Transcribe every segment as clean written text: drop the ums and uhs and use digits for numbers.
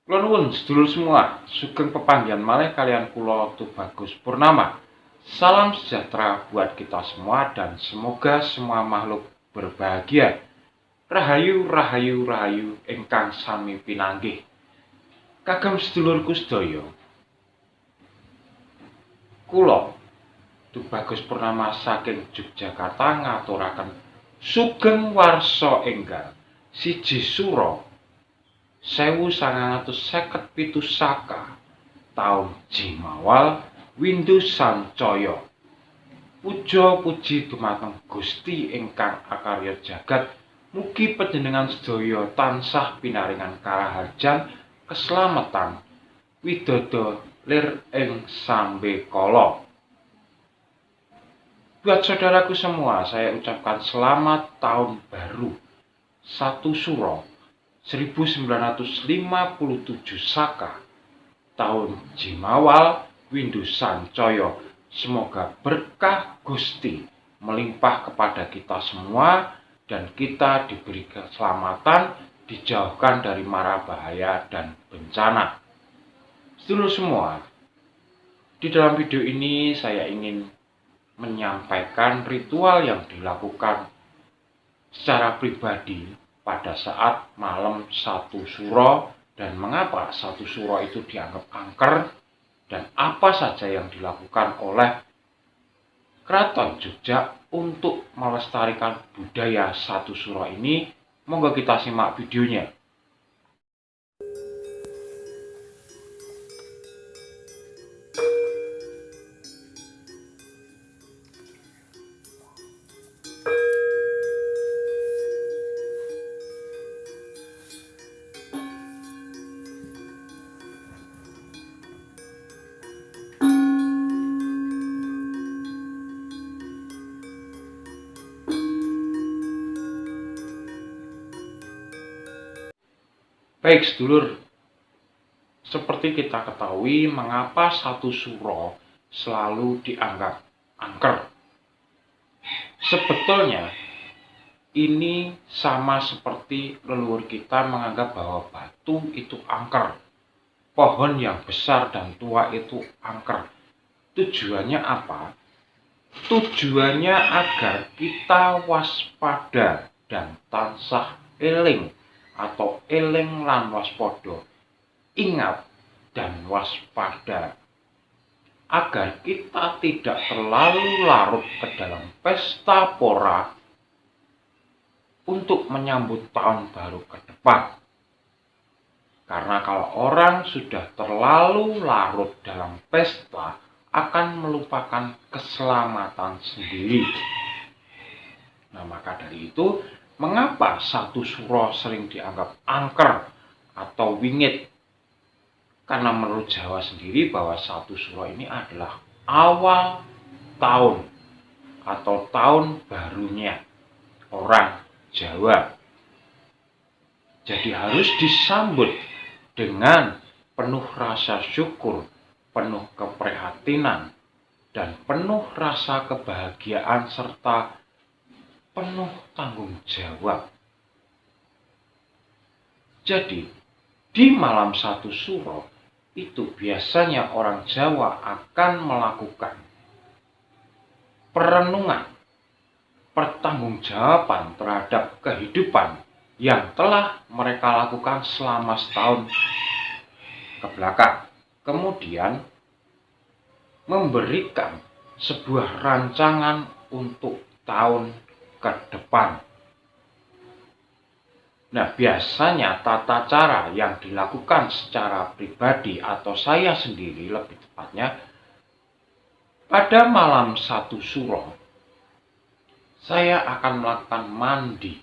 Kula nuwun sedulur semua, sugeng pepanggihan malih kalian kula Tubagus Purnama. Salam sejahtera buat kita semua dan semoga semua makhluk berbahagia. Rahayu, rahayu, rahayu ingkang sami pinanggih. Kagem sedulurku sedaya. Kula Tubagus Purnama saking Yogyakarta ngaturaken sugeng warsa enggal siji Sura 1957 Saka taun Jimawal Windu Sancaya. Puja puji dumateng Gusti ingkang akarya jagat. Mugi panjenengan sedaya tansah pinaringan karaharjan, keselamatan, widodо lir ing sambe kala. Buat saudaraku semua, saya ucapkan selamat tahun baru 1 Suro 1957 Saka tahun Jimawal Windu Sancaya. Semoga berkah Gusti melimpah kepada kita semua dan kita diberi keselamatan, dijauhkan dari mara bahaya dan bencana. Sedulur semua, di dalam video ini saya ingin menyampaikan ritual yang dilakukan secara pribadi pada saat malam 1 Suro dan mengapa 1 Suro itu dianggap angker dan apa saja yang dilakukan oleh Keraton Jogja untuk melestarikan budaya 1 Suro ini. Monggo kita simak videonya. Baik sedulur, seperti kita ketahui mengapa 1 Suro selalu dianggap angker. Sebetulnya ini sama seperti leluhur kita menganggap bahwa batu itu angker, pohon yang besar dan tua itu angker. Tujuannya apa? Tujuannya agar kita waspada dan tansah eling atau eling lan waspada, ingat dan waspada, agar kita tidak terlalu larut ke dalam pesta pora untuk menyambut tahun baru ke depan. Karena kalau orang sudah terlalu larut dalam pesta, akan melupakan keselamatan sendiri. Nah, maka dari itu, mengapa 1 Suro sering dianggap angker atau wingit? Karena menurut Jawa sendiri bahwa 1 Suro ini adalah awal tahun atau tahun barunya orang Jawa. Jadi harus disambut dengan penuh rasa syukur, penuh keprihatinan, dan penuh rasa kebahagiaan serta penuh tanggung jawab. Jadi, di malam 1 Suro itu biasanya orang Jawa akan melakukan perenungan, pertanggungjawaban terhadap kehidupan yang telah mereka lakukan selama setahun ke belakang. Kemudian memberikan sebuah rancangan untuk tahun ke depan. Nah, biasanya tata cara yang dilakukan secara pribadi atau saya sendiri lebih tepatnya, pada malam 1 Suro saya akan melakukan mandi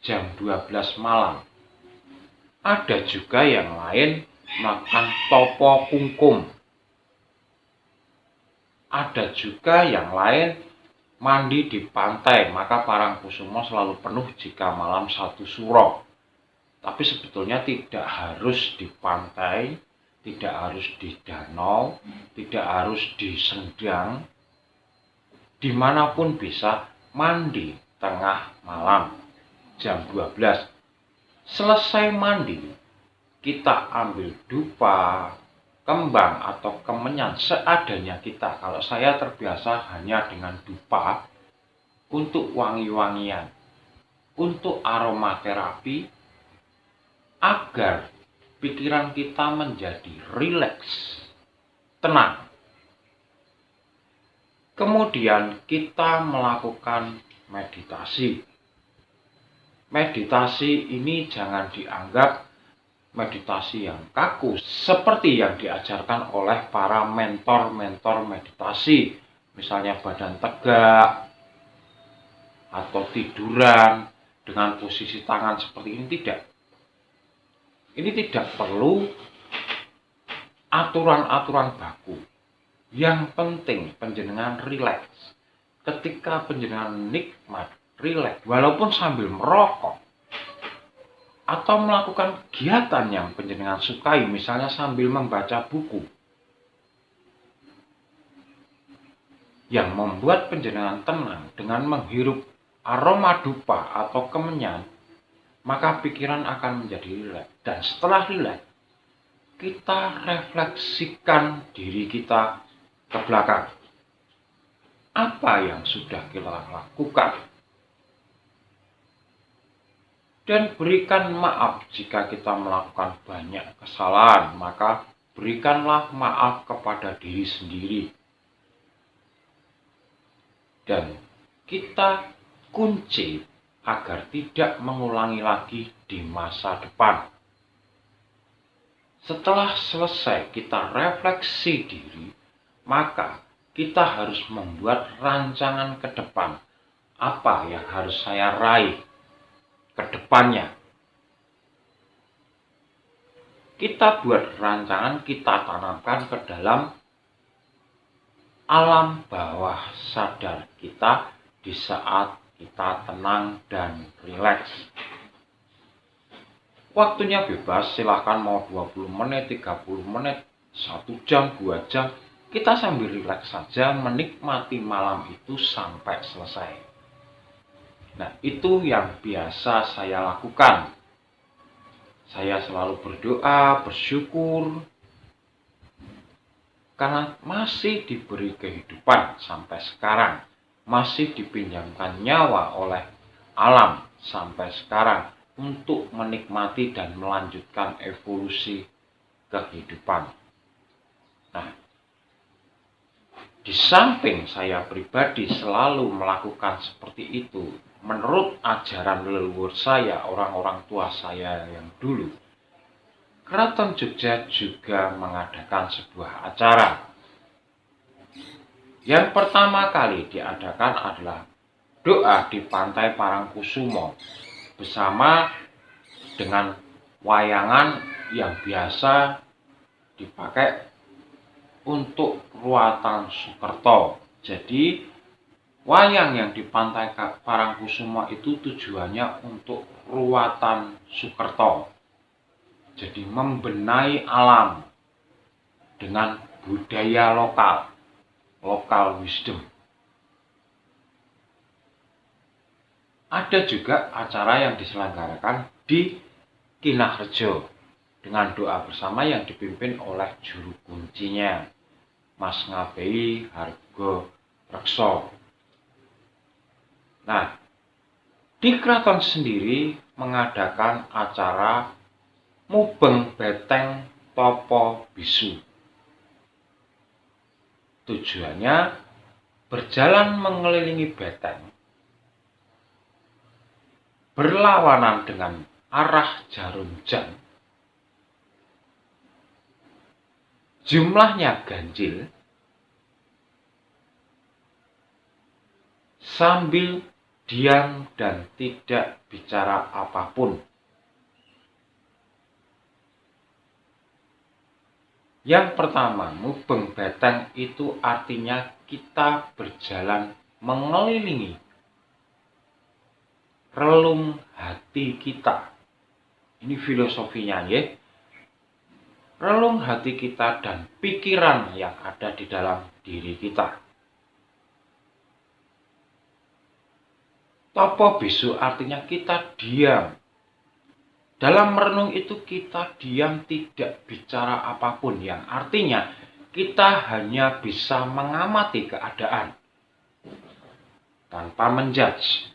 jam 12 malam. Ada juga yang lain melakukan topo kungkum. Ada juga yang lain mandi di pantai, maka Parangkusumo selalu penuh jika malam 1 Suro. Tapi sebetulnya tidak harus di pantai, tidak harus di danau, tidak harus di Sendang. Dimanapun bisa mandi tengah malam jam 12. Selesai mandi, kita ambil dupa, kembang atau kemenyan seadanya kita. Kalau saya terbiasa hanya dengan dupa untuk wangi-wangian, untuk aromaterapi, agar pikiran kita menjadi rileks, tenang. Kemudian kita melakukan meditasi. Meditasi ini jangan dianggap meditasi yang kaku seperti yang diajarkan oleh para mentor-mentor meditasi. Misalnya badan tegak atau tiduran dengan posisi tangan seperti ini, tidak. Ini tidak perlu aturan-aturan baku. Yang penting penjenengan rileks. Ketika penjenengan nikmat, rileks, walaupun sambil merokok atau melakukan kegiatan yang penjenengan sukai, misalnya sambil membaca buku yang membuat penjenengan tenang dengan menghirup aroma dupa atau kemenyan, maka pikiran akan menjadi rileks. Dan setelah rileks, kita refleksikan diri kita ke belakang. Apa yang sudah kita lakukan? Dan berikan maaf jika kita melakukan banyak kesalahan, maka berikanlah maaf kepada diri sendiri. Dan kita kunci agar tidak mengulangi lagi di masa depan. Setelah selesai kita refleksi diri, maka kita harus membuat rancangan ke depan. Apa yang harus saya raih ke depannya? Kita buat rancangan, kita tanamkan ke dalam alam bawah sadar kita di saat kita tenang dan rileks. Waktunya bebas, silahkan mau 20 menit, 30 menit, 1 jam, 2 jam. Kita sambil rileks saja menikmati malam itu sampai selesai. Nah, itu yang biasa saya lakukan. Saya selalu berdoa, bersyukur, karena masih diberi kehidupan sampai sekarang. Masih dipinjamkan nyawa oleh alam sampai sekarang untuk menikmati dan melanjutkan evolusi kehidupan. Nah, di samping saya pribadi selalu melakukan seperti itu, menurut ajaran leluhur saya, orang-orang tua saya yang dulu, Keraton Jogja juga mengadakan sebuah acara. Yang pertama kali diadakan adalah doa di Pantai Parangkusumo bersama dengan wayangan yang biasa dipakai untuk ruatan Sukerto. Jadi wayang yang di Pantai Parangkusumo itu tujuannya untuk ruatan Sukerto. Jadi membenahi alam dengan budaya lokal wisdom. Ada juga acara yang diselenggarakan di Kinarjo dengan doa bersama yang dipimpin oleh juru kuncinya, Mas Ngabei Hargo Rekso. Nah, di keraton sendiri mengadakan acara Mubeng Beteng Topo Bisu. Tujuannya berjalan mengelilingi beteng, berlawanan dengan arah jarum jam. Jumlahnya ganjil, sambil diam dan tidak bicara apapun. Yang pertama, mubeng beteng itu artinya kita berjalan mengelilingi relung hati kita. Ini filosofinya ya. Relung hati kita dan pikiran yang ada di dalam diri kita. Topo bisu artinya kita diam Dalam merenung itu kita diam, tidak bicara apapun, yang artinya kita hanya bisa mengamati keadaan tanpa menjudge,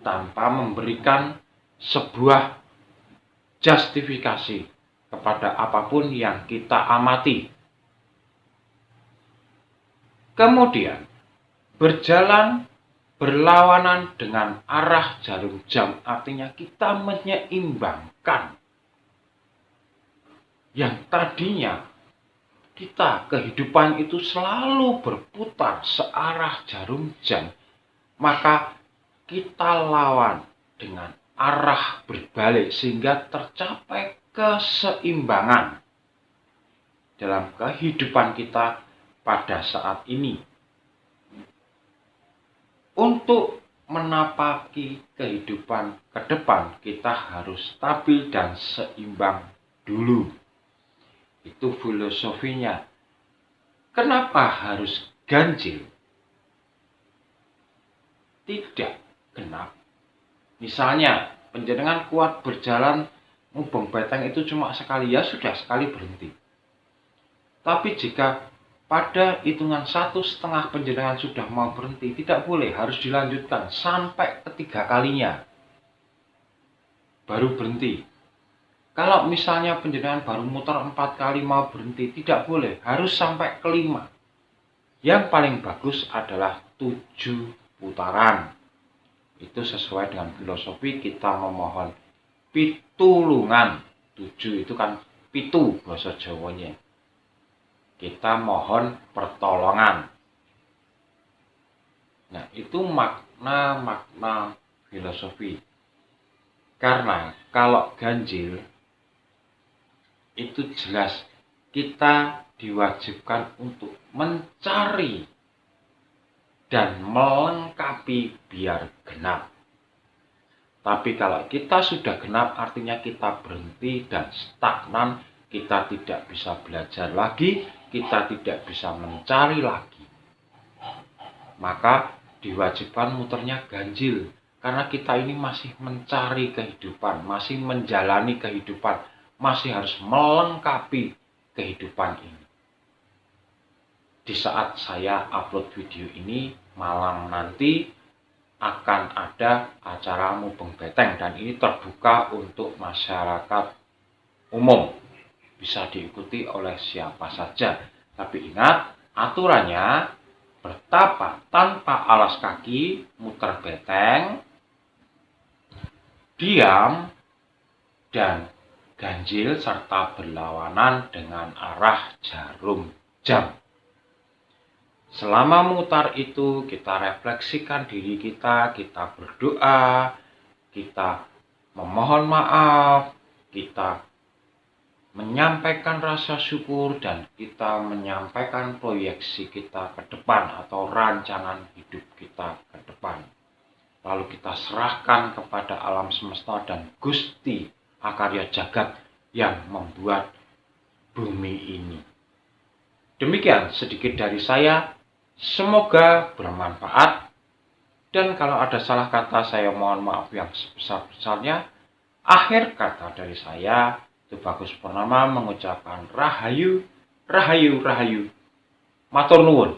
tanpa memberikan sebuah justifikasi kepada apapun yang kita amati. Kemudian berjalan berlawanan dengan arah jarum jam, artinya kita menyeimbangkan yang tadinya kita kehidupan itu selalu berputar searah jarum jam, maka kita lawan dengan arah berbalik sehingga tercapai keseimbangan dalam kehidupan kita pada saat ini. Untuk menapaki kehidupan ke depan, kita harus stabil dan seimbang dulu. Itu filosofinya. Kenapa harus ganjil? Tidak genap. Misalnya, panjenengan kuat berjalan mubeng beteng itu cuma sekali, ya sudah, sekali berhenti. Tapi jika pada hitungan 1,5 panjenengan sudah mau berhenti, tidak boleh, harus dilanjutkan sampai ketiga kalinya baru berhenti. Kalau misalnya panjenengan baru muter 4 kali mau berhenti, tidak boleh, harus sampai kelima. Yang paling bagus adalah 7 putaran. Itu sesuai dengan filosofi kita memohon pitulungan. 7 itu kan pitu bahasa Jawanya. Kita mohon pertolongan. Nah, itu makna filosofi. Karena kalau ganjil itu jelas kita diwajibkan untuk mencari dan melengkapi biar genap. Tapi kalau kita sudah genap, artinya kita berhenti dan stagnan, kita tidak bisa belajar lagi, kita tidak bisa mencari lagi. Maka diwajibkan muternya ganjil, karena kita ini masih mencari kehidupan, masih menjalani kehidupan, masih harus melengkapi kehidupan ini. Di saat saya upload video ini, malam nanti akan ada acara mubeng beteng, dan ini terbuka untuk masyarakat umum. Bisa diikuti oleh siapa saja. Tapi ingat, aturannya bertapa tanpa alas kaki, muter beteng, diam, dan ganjil serta berlawanan dengan arah jarum jam. Selama mutar itu kita refleksikan diri kita berdoa, kita memohon maaf, kita menyampaikan rasa syukur, dan kita menyampaikan proyeksi kita ke depan atau rancangan hidup kita ke depan. Lalu kita serahkan kepada alam semesta dan Gusti Akarya Jagat yang membuat bumi ini. Demikian sedikit dari saya. Semoga bermanfaat. Dan kalau ada salah kata, saya mohon maaf yang sebesar-besarnya. Akhir kata dari saya, Bagus Purnama mengucapkan Rahayu, Rahayu, Rahayu. Matur nuwun.